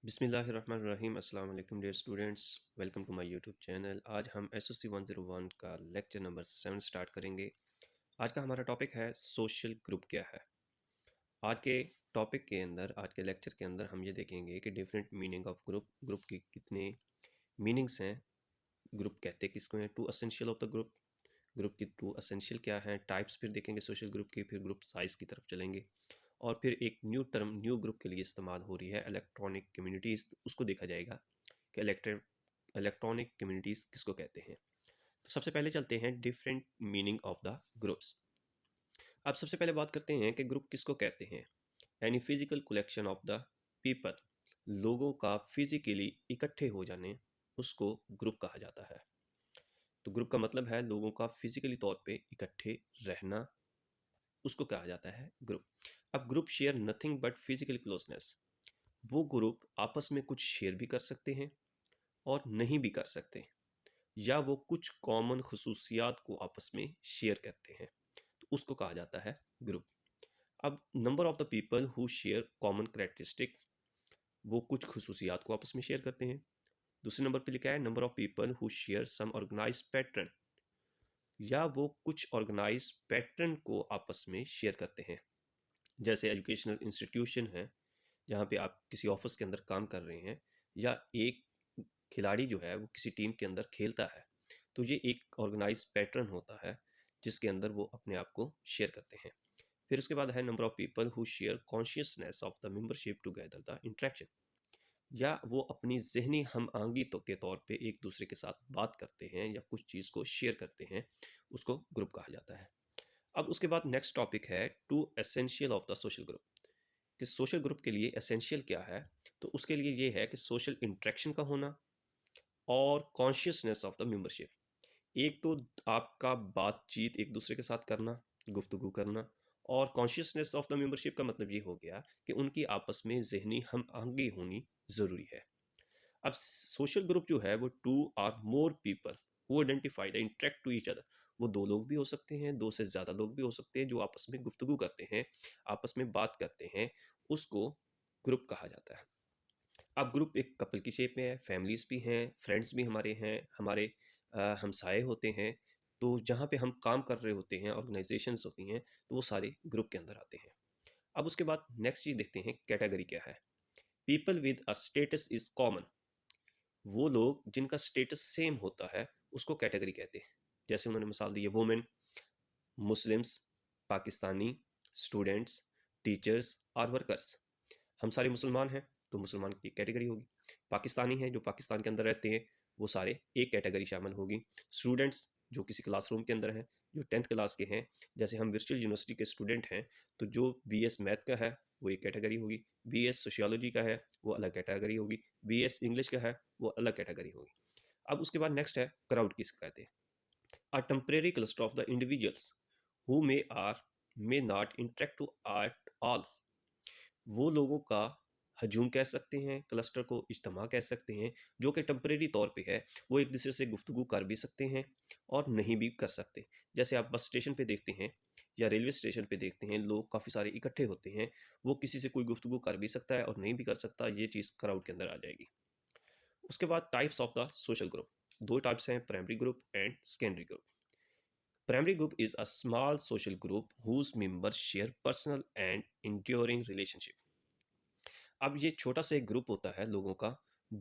बिस्मिल्लाहिर्रहमानिर्रहीम। अस्सलाम वालेकुम dear students, welcome to my YouTube channel. आज हम एसओसी 101 का लेक्चर नंबर 7 स्टार्ट करेंगे। आज का हमारा टॉपिक है सोशल ग्रुप क्या है। आज के टॉपिक के अंदर, आज के लेक्चर के अंदर हम ये देखेंगे कि different meaning of group, group की कितने मीनिंग्स हैं, ग्रुप कहते किसको हैं, two essential of the group, group की टू एसेंशियल क्या है, टाइप्स फिर देखेंगे सोशल ग्रुप की, फिर ग्रुप साइज़ की तरफ चलेंगे और फिर एक न्यू टर्म न्यू ग्रुप के लिए इस्तेमाल हो रही है इलेक्ट्रॉनिक कम्युनिटीज़, उसको देखा जाएगा कि इलेक्ट्रॉनिक कम्युनिटीज़ किसको कहते हैं। तो सबसे पहले चलते हैं different meaning of the groups. अब सबसे पहले बात करते हैं कि ग्रुप किसको कहते हैं। Any physical collection of the people, लोगों का फिजिकली इकट्ठे हो जाने, उसको ग्रुप कहा जाता है। तो ग्रुप का मतलब है लोगों का फिजिकली तौर पे इकट्ठे रहना, उसको कहा जाता है ग्रुप। अब group share nothing but physical closeness, वो ग्रुप आपस में कुछ शेयर भी कर सकते हैं और नहीं भी कर सकते, या वो कुछ कॉमन खसूसियात को आपस में शेयर करते हैं, तो उसको कहा जाता है ग्रुप। अब number of the people who share common characteristic, वो कुछ खसूसियात को आपस में शेयर करते हैं। दूसरे नंबर पे लिखा है number of people who share some organise pattern, या वो कुछ ऑर्गेनाइज पैटर्न को आपस में शेयर करते हैं। जैसे एजुकेशनल इंस्टीट्यूशन है जहाँ पे आप किसी ऑफिस के अंदर काम कर रहे हैं, या एक खिलाड़ी जो है वो किसी टीम के अंदर खेलता है, तो ये एक ऑर्गेनाइज पैटर्न होता है जिसके अंदर वो अपने आप को शेयर करते हैं। फिर उसके बाद है number of people who share consciousness of the membership together the interaction, या वो अपनी जहनी हम आंगी तो के तौर पे एक दूसरे के साथ बात करते हैं या कुछ चीज़ को शेयर करते हैं, उसको ग्रुप कहा जाता है। अब उसके बाद नेक्स्ट टॉपिक है two essential of the social group, कि सोशल ग्रुप के लिए एसेंशियल क्या है। तो उसके लिए ये है कि सोशल इंटरेक्शन का होना और कॉन्शियसनेस ऑफ द मेंबरशिप। एक तो आपका बातचीत एक दूसरे के साथ करना, गुफ्तगू करना, और कॉन्शियसनेस ऑफ द मेंबरशिप का मतलब ये हो गया कि उनकी आपस में जहनी हम आहंगी होनी ज़रूरी है। अब सोशल ग्रुप जो है वो two or more people who identify the interact to each other, वो दो लोग भी हो सकते हैं, दो से ज़्यादा लोग भी हो सकते हैं जो आपस में गुफ्तगू करते हैं, आपस में बात करते हैं, उसको ग्रुप कहा जाता है। अब ग्रुप एक कपल की शेप में है, फैमिलीज भी हैं, फ्रेंड्स भी हमारे हैं, हमारे हमसाए होते हैं, तो जहाँ पे हम काम कर रहे होते हैं, ऑर्गेनाइजेशंस होती हैं, तो वो सारे ग्रुप के अंदर आते हैं। अब उसके बाद नेक्स्ट चीज़ देखते हैं कैटेगरी क्या है। People with a status is common, वो लोग जिनका स्टेटस सेम होता है उसको कैटेगरी कहते हैं। जैसे उन्होंने मिसाल दी है women, Muslims, Pakistani, students, teachers और वर्कर्स। हम सारे मुसलमान हैं तो मुसलमान की कैटेगरी होगी। पाकिस्तानी हैं जो पाकिस्तान के अंदर रहते हैं, वो सारे एक कैटेगरी शामिल होगी। स्टूडेंट्स जो किसी क्लासरूम के अंदर हैं, जो 10th क्लास के हैं, जैसे हम वर्चुअल यूनिवर्सिटी के स्टूडेंट हैं, तो जो बीएस मैथ का है वो एक कैटेगरी होगी, बीएस सोशियोलॉजी का है वो अलग कैटेगरी होगी, बीएस इंग्लिश का है वो अलग कैटेगरी होगी। अब उसके बाद नेक्स्ट है क्राउड किसे कहते हैं। A temporary cluster of the individuals who may not interact to at all, वो लोगों का हजूम कह सकते हैं, क्लस्टर को इज्तमा कह सकते हैं, जो कि टेम्परेरी तौर पे है, वो एक दूसरे से गुफ्तगू कर भी सकते हैं और नहीं भी कर सकते। जैसे आप बस स्टेशन पे देखते हैं या रेलवे स्टेशन पे देखते हैं, लोग काफ़ी सारे इकट्ठे होते हैं, वो किसी से कोई गुफ्तगू कर भी सकता है और नहीं भी कर सकता, ये चीज़ क्राउड के अंदर आ जाएगी। उसके बाद types of the social group, दो टाइप्स हैं, primary group and secondary group. Primary group is a small social group whose members share personal and enduring relationship. अब ये छोटा सा एक ग्रुप होता है लोगों का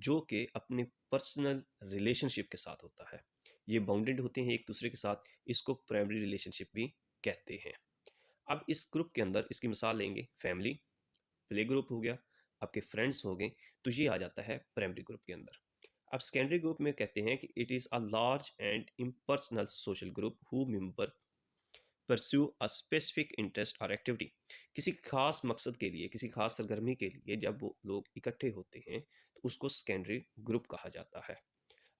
जो कि अपने पर्सनल रिलेशनशिप के साथ होता है, ये बाउंडेड होते हैं एक दूसरे के साथ, इसको प्राइमरी रिलेशनशिप भी कहते हैं। अब इस ग्रुप के अंदर इसकी मिसाल लेंगे, फैमिली, प्ले ग्रुप हो गया, आपके फ्रेंड्स हो गए, तो ये आ जाता है प्राइमरी ग्रुप के अंदर। अब सेकेंडरी ग्रुप में कहते हैं कि it is a large and impersonal social group who member pursue a specific interest और एक्टिविटी, किसी खास मकसद के लिए, किसी खास सरगर्मी के लिए जब वो लोग इकट्ठे होते हैं तो उसको सेकेंडरी ग्रुप कहा जाता है।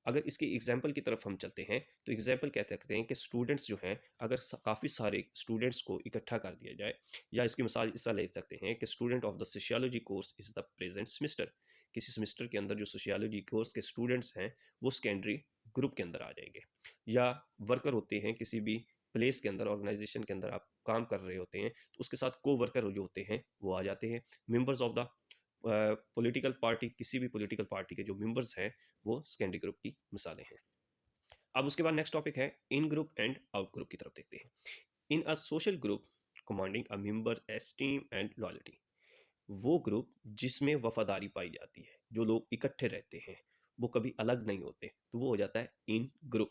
अगर इसकी एग्जाम्पल की तरफ हम चलते हैं तो एग्जाम्पल कह सकते हैं कि स्टूडेंट्स जो हैं, अगर काफ़ी सारे स्टूडेंट्स को इकट्ठा कर दिया जाए, या इसकी मिसाल इस तरह ले सकते हैं कि student of the sociology course is the present semester, किसी सेमेस्टर के अंदर जो सोशियोलॉजी कोर्स के स्टूडेंट्स हैं वो सेकेंडरी ग्रुप के अंदर आ जाएंगे। या वर्कर होते हैं किसी भी प्लेस के अंदर, ऑर्गेनाइजेशन के अंदर आप काम कर रहे होते हैं, तो उसके साथ को वर्कर जो होते हैं वो आ जाते हैं। Members of the political party, किसी भी पॉलिटिकल पार्टी के जो मेंबर्स हैं वो सेकेंडरी ग्रुप की मिसालें हैं। अब उसके बाद नेक्स्ट टॉपिक है in group and out group की तरफ देखते हैं। In a social group commanding a member esteem and loyalty, वो ग्रुप जिसमें वफादारी पाई जाती है, जो लोग इकट्ठे रहते हैं, वो कभी अलग नहीं होते, तो वो हो जाता है इन ग्रुप।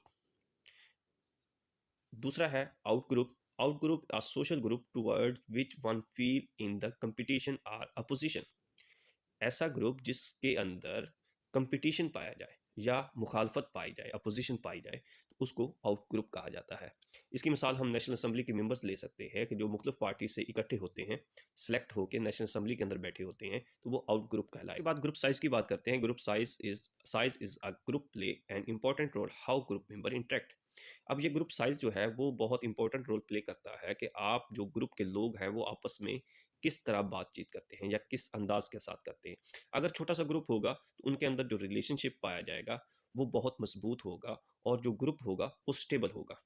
दूसरा है out group. Out group a social group toward which one feel in the competition or opposition, ऐसा ग्रुप जिसके अंदर कंपटीशन पाया जाए या मुखालफत पाई जाए, अपोजिशन पाई जाए, तो उसको आउट ग्रुप कहा जाता है। इसकी मिसाल हम नेशनल असम्बली के मेंबर्स ले सकते हैं कि जो मुख्तलिफ पार्टी से इकट्ठे होते हैं, सेलेक्ट होकर नेशनल असम्बली के अंदर बैठे होते हैं, तो वो आउट ग्रुप कहलाए। बाद ग्रुप साइज की बात करते हैं। Group size is a group play an important role how group member interact. अब ये ग्रुप साइज जो है वो बहुत इंपॉर्टेंट रोल प्ले करता है कि आप जो ग्रुप के लोग हैं वो आपस में किस तरह बातचीत करते हैं या किस अंदाज के साथ करते हैं। अगर छोटा सा ग्रुप होगा तो उनके अंदर जो रिलेशनशिप पाया जाएगा वो बहुत मजबूत होगा और जो ग्रुप होगा वो स्टेबल होगा।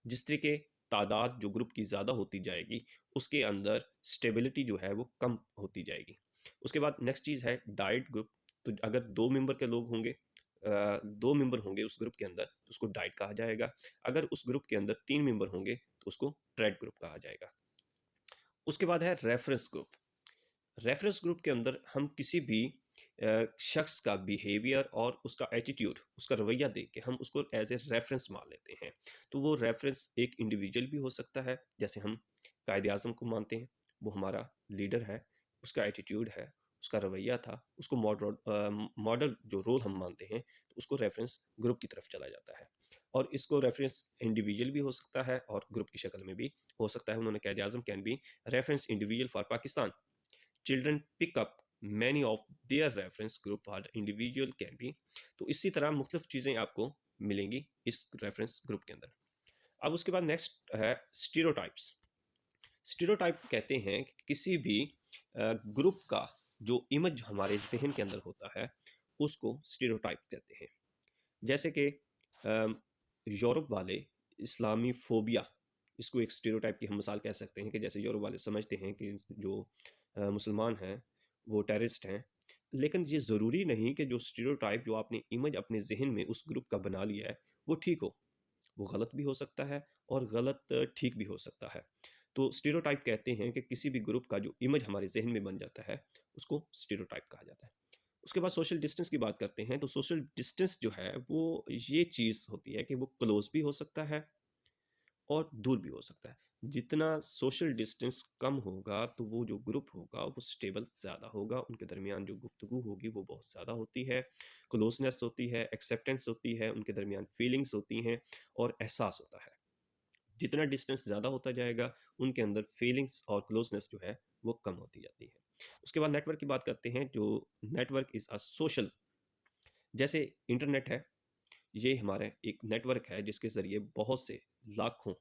जिस तरीके तादाद जो ग्रुप की ज़्यादा होती जाएगी उसके अंदर स्टेबिलिटी जो है वो कम होती जाएगी। उसके बाद नेक्स्ट चीज़ है डाइट ग्रुप। तो अगर दो मेंबर के लोग होंगे, दो मेंबर होंगे उस ग्रुप के अंदर, तो उसको डाइट कहा जाएगा। अगर उस ग्रुप के अंदर तीन मेंबर होंगे तो उसको ट्राइड ग्रुप कहा जाएगा। उसके बाद है रेफरेंस ग्रुप। रेफरेंस ग्रुप के अंदर हम किसी भी शख्स का बिहेवियर और उसका एटीट्यूड, उसका रवैया देख के हम उसको एज ए रेफरेंस मान लेते हैं। तो वो रेफरेंस एक इंडिविजुअल भी हो सकता है, जैसे हम कायद आज़म को मानते हैं, वो हमारा लीडर है, उसका एटीट्यूड है, उसका रवैया था, उसको मॉडल जो रोल हम मानते हैं, तो उसको रेफरेंस ग्रुप की तरफ चला जाता है। और इसको रेफरेंस इंडिविजुअल भी हो सकता है और ग्रुप की शक्ल में भी हो सकता है। उन्होंने Quaid Azam can be reference individual for Pakistan. Children pick up many of their reference group or individual can be। तो इसी तरह मुख्तलिफ चीज़ें आपको मिलेंगी इस रेफरेंस ग्रुप के अंदर। अब उसके बाद नेक्स्ट है स्टीरियोटाइप्स। स्टीरियोटाइप कहते हैं कि किसी भी ग्रुप का जो इमेज हमारे जहन के अंदर होता है उसको स्टीरियोटाइप कहते हैं। जैसे कि यूरोप वाले इस्लामी फोबिया, इसको एक स्टीरियोटाइप की हम मिसाल कह सकते हैं कि जैसे यूरोप वाले समझते हैं कि जो मुसलमान हैं वो टेररिस्ट हैं। लेकिन ये ज़रूरी नहीं कि जो स्टीरियोटाइप, जो आपने इमेज अपने जहन में उस ग्रुप का बना लिया है, वो ठीक हो। वो गलत भी हो सकता है और गलत ठीक भी हो सकता है। तो स्टीरियोटाइप कहते हैं कि किसी भी ग्रुप का जो इमेज हमारे जहन में बन जाता है उसको स्टीरियोटाइप कहा जाता है। उसके बाद सोशल डिस्टेंस की बात करते हैं। तो सोशल डिस्टेंस जो है वो ये चीज़ होती है कि वो क्लोज भी हो सकता है और दूर भी हो सकता है। जितना सोशल डिस्टेंस कम होगा तो वो जो ग्रुप होगा वो स्टेबल ज़्यादा होगा, उनके दरमियान जो गुफ्तगू होगी वो बहुत ज़्यादा होती है, क्लोजनेस होती है, एक्सेप्टेंस होती है, उनके दरमियान फीलिंग्स होती हैं और एहसास होता है। जितना डिस्टेंस ज़्यादा होता जाएगा उनके अंदर फीलिंग्स और क्लोजनेस जो है वो कम होती जाती है। उसके बाद नेटवर्क की बात करते हैं। जो नेटवर्क इज़ अ सोशल, जैसे इंटरनेट है, ये हमारा एक नेटवर्क है जिसके ज़रिए बहुत से लाखों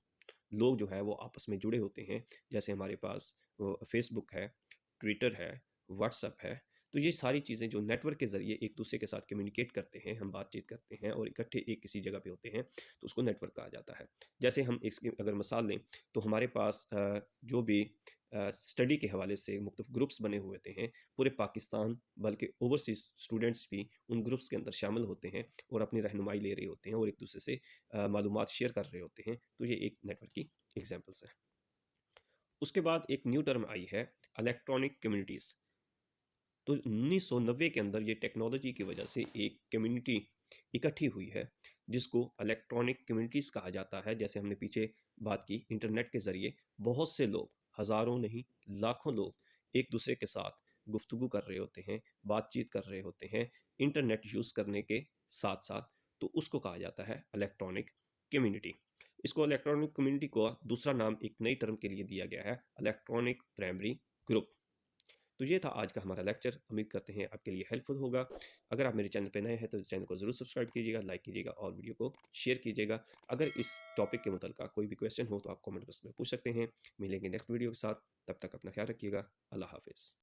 लोग जो है वो आपस में जुड़े होते हैं। जैसे हमारे पास फेसबुक है, ट्विटर है, व्हाट्सअप है। तो ये सारी चीज़ें जो नेटवर्क के ज़रिए एक दूसरे के साथ कम्युनिकेट करते हैं, हम बातचीत करते हैं और इकट्ठे एक किसी जगह पे होते हैं, तो उसको नेटवर्क कहा जाता है। जैसे हम इसकी अगर मिसाल लें तो हमारे पास जो भी स्टडी के हवाले से मुख्तलिफ ग्रुप्स बने हुए होते हैं पूरे पाकिस्तान, बल्कि ओवरसीज स्टूडेंट्स भी उन ग्रुप्स के अंदर शामिल होते हैं और अपनी रहनुमाई ले रहे होते हैं और एक दूसरे से मालूमात शेयर कर रहे होते हैं। तो ये एक नेटवर्क की एग्जांपल्स है। उसके बाद एक न्यू टर्म आई है इलेक्ट्रॉनिक कम्युनिटीज़। तो 1990 के अंदर ये टेक्नोलॉजी की वजह से एक कम्युनिटी इकट्ठी हुई है जिसको इलेक्ट्रॉनिक कम्युनिटीज़ कहा जाता है। जैसे हमने पीछे बात की, इंटरनेट के ज़रिए बहुत से लोग, हज़ारों नहीं लाखों लोग एक दूसरे के साथ गुफ्तगू कर रहे होते हैं, बातचीत कर रहे होते हैं इंटरनेट यूज़ करने के साथ साथ। तो उसको कहा जाता है इलेक्ट्रॉनिक कम्युनिटी। इसको इलेक्ट्रॉनिक कम्युनिटी को दूसरा नाम एक नई टर्म के लिए दिया गया है, इलेक्ट्रॉनिक प्राइमरी ग्रुप। तो ये था आज का हमारा लेक्चर। उम्मीद करते हैं आपके लिए हेल्पफुल होगा। अगर आप मेरे चैनल पे नए हैं तो चैनल को ज़रूर सब्सक्राइब कीजिएगा, लाइक कीजिएगा और वीडियो को शेयर कीजिएगा। अगर इस टॉपिक के मुताल्लिक़ कोई भी क्वेश्चन हो तो आप कमेंट बॉक्स में पूछ सकते हैं। मिलेंगे नेक्स्ट वीडियो के साथ, तब तक अपना ख्याल रखिएगा। अल्लाह हाफिज़।